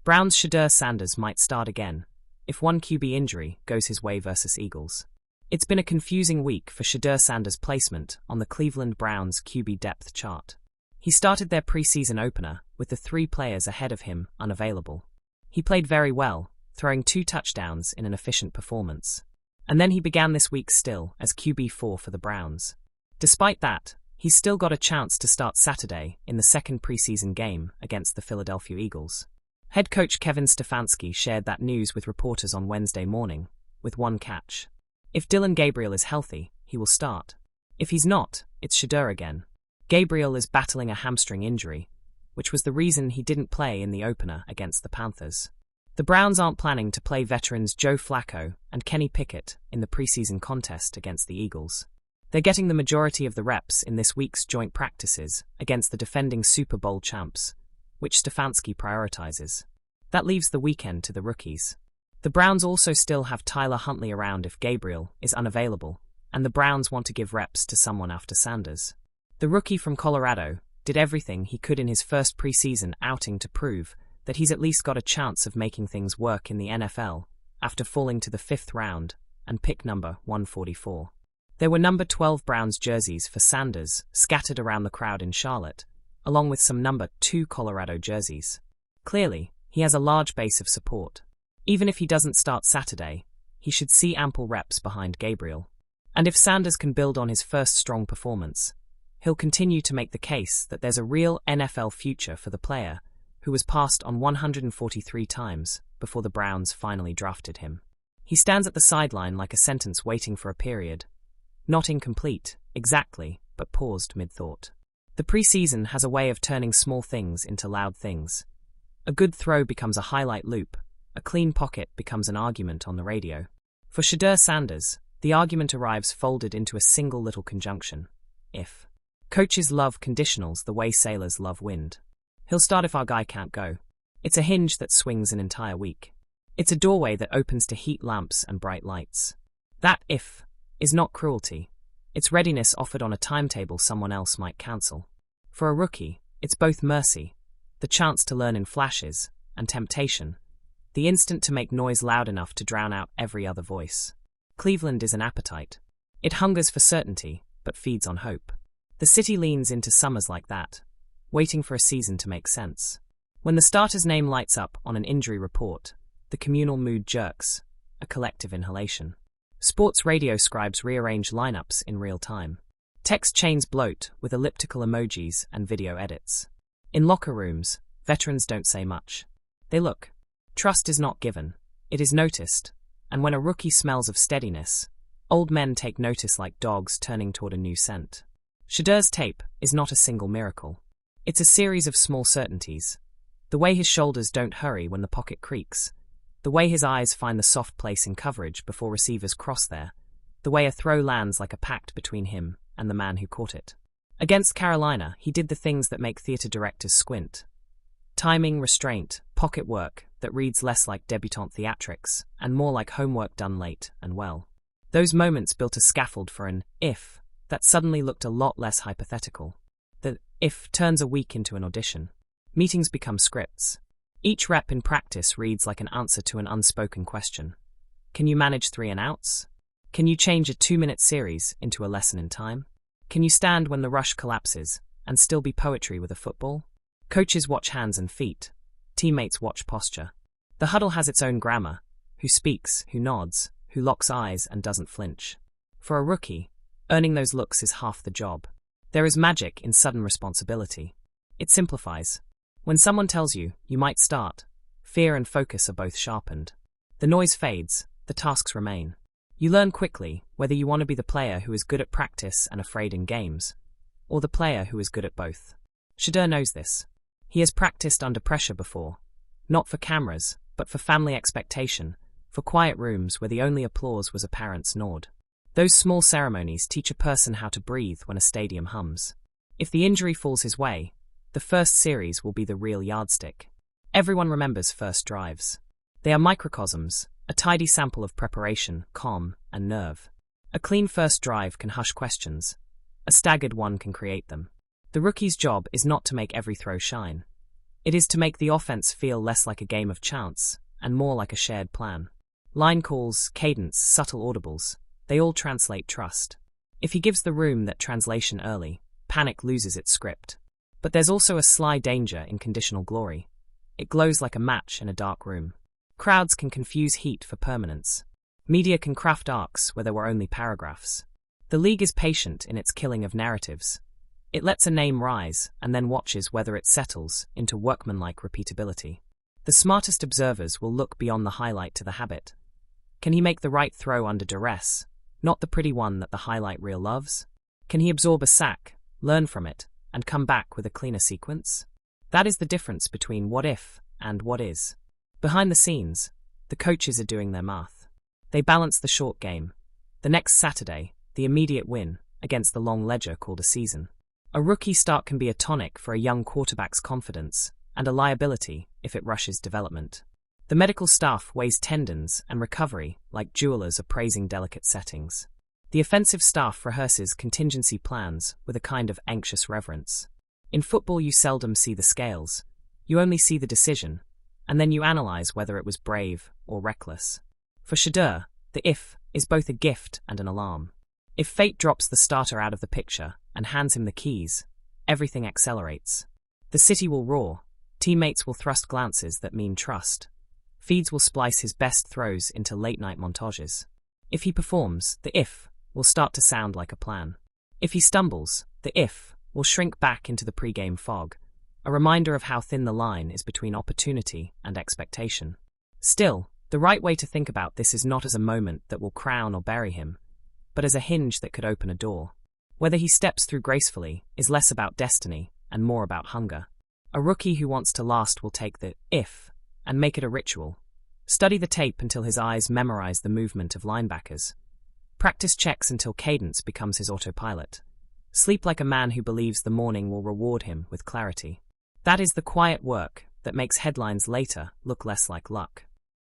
Browns' Shedeur Sanders might start again, if one QB injury goes his way versus Eagles. It's been a confusing week for Shedeur Sanders' placement on the Cleveland Browns QB depth chart. He started their preseason opener with the 3 players ahead of him unavailable. He played very well, throwing 2 touchdowns in an efficient performance. And then he began this week still as QB4 for the Browns. Despite that, he's still got a chance to start Saturday in the second preseason game against the Philadelphia Eagles. Head coach Kevin Stefanski shared that news with reporters on Wednesday morning, with one catch. If Dillon Gabriel is healthy, he will start. If he's not, it's Shedeur again. Gabriel is battling a hamstring injury, which was the reason he didn't play in the opener against the Panthers. The Browns aren't planning to play veterans Joe Flacco and Kenny Pickett in the preseason contest against the Eagles. They're getting the majority of the reps in this week's joint practices against the defending Super Bowl champs, which Stefanski prioritizes. That leaves the weekend to the rookies. The Browns also still have Tyler Huntley around if Gabriel is unavailable, and the Browns want to give reps to someone after Sanders. The rookie from Colorado did everything he could in his first preseason outing to prove that he's at least got a chance of making things work in the NFL after falling to the 5th round and pick number 144. There were number 12 Browns jerseys for Sanders scattered around the crowd in Charlotte, along with some number 2 Colorado jerseys. Clearly, he has a large base of support. Even if he doesn't start Saturday, he should see ample reps behind Gabriel. And if Sanders can build on his first strong performance, he'll continue to make the case that there's a real NFL future for the player who was passed on 143 times before the Browns finally drafted him. He stands at the sideline like a sentence waiting for a period. Not incomplete, exactly, but paused mid-thought. The preseason has a way of turning small things into loud things. A good throw becomes a highlight loop. A clean pocket becomes an argument on the radio. For Shedeur Sanders, the argument arrives folded into a single little conjunction. If. Coaches love conditionals the way sailors love wind. He'll start if our guy can't go. It's a hinge that swings an entire week. It's a doorway that opens to heat lamps and bright lights. That if is not cruelty. It's readiness offered on a timetable someone else might cancel. For a rookie, it's both mercy, the chance to learn in flashes, and temptation, the instant to make noise loud enough to drown out every other voice. Cleveland is an appetite. It hungers for certainty, but feeds on hope. The city leans into summers like that, waiting for a season to make sense. When the starter's name lights up on an injury report, the communal mood jerks, a collective inhalation. Sports radio scribes rearrange lineups in real time. Text chains bloat with elliptical emojis and video edits. In locker rooms, veterans don't say much. They look. Trust is not given, it is noticed, and when a rookie smells of steadiness, old men take notice like dogs turning toward a new scent. Shedeur's tape is not a single miracle. It's a series of small certainties. The way his shoulders don't hurry when the pocket creaks, the way his eyes find the soft place in coverage before receivers cross there, the way a throw lands like a pact between him and the man who caught it. Against Carolina, he did the things that make theater directors squint. Timing, restraint, pocket work that reads less like debutante theatrics and more like homework done late and well. Those moments built a scaffold for an if that suddenly looked a lot less hypothetical. The if turns a week into an audition. Meetings become scripts. Each rep in practice reads like an answer to an unspoken question. Can you manage 3 and outs? Can you change a 2-minute series into a lesson in time? Can you stand when the rush collapses and still be poetry with a football? Coaches watch hands and feet. Teammates watch posture. The huddle has its own grammar. Who speaks, who nods, who locks eyes and doesn't flinch. For a rookie, earning those looks is half the job. There is magic in sudden responsibility. It simplifies. When someone tells you, you might start, fear and focus are both sharpened. The noise fades, the tasks remain. You learn quickly whether you want to be the player who is good at practice and afraid in games, or the player who is good at both. Shedeur knows this. He has practiced under pressure before, not for cameras, but for family expectation, for quiet rooms where the only applause was a parent's nod. Those small ceremonies teach a person how to breathe when a stadium hums. If the injury falls his way, the first series will be the real yardstick. Everyone remembers first drives. They are microcosms, a tidy sample of preparation, calm, and nerve. A clean first drive can hush questions. A staggered one can create them. The rookie's job is not to make every throw shine. It is to make the offense feel less like a game of chance and more like a shared plan. Line calls, cadence, subtle audibles, they all translate trust. If he gives the room that translation early, panic loses its script. But there's also a sly danger in conditional glory. It glows like a match in a dark room. Crowds can confuse heat for permanence. Media can craft arcs where there were only paragraphs. The league is patient in its killing of narratives. It lets a name rise and then watches whether it settles into workmanlike repeatability. The smartest observers will look beyond the highlight to the habit. Can he make the right throw under duress, not the pretty one that the highlight reel loves? Can he absorb a sack, learn from it, and come back with a cleaner sequence? That is the difference between what if and what is. Behind the scenes, the coaches are doing their math. They balance the short game. The next Saturday, the immediate win, against the long ledger called a season. A rookie start can be a tonic for a young quarterback's confidence, and a liability if it rushes development. The medical staff weighs tendons and recovery like jewelers appraising delicate settings. The offensive staff rehearses contingency plans with a kind of anxious reverence. In football you seldom see the scales. You only see the decision, and then you analyze whether it was brave or reckless. For Shedeur, the if is both a gift and an alarm. If fate drops the starter out of the picture and hands him the keys, everything accelerates. The city will roar, teammates will thrust glances that mean trust. Feeds will splice his best throws into late-night montages. If he performs, the if will start to sound like a plan. If he stumbles, the if will shrink back into the pre-game fog, a reminder of how thin the line is between opportunity and expectation. Still, the right way to think about this is not as a moment that will crown or bury him, but as a hinge that could open a door. Whether he steps through gracefully is less about destiny and more about hunger. A rookie who wants to last will take the if and make it a ritual. Study the tape until his eyes memorize the movement of linebackers. Practice checks until cadence becomes his autopilot. Sleep like a man who believes the morning will reward him with clarity. That is the quiet work that makes headlines later look less like luck.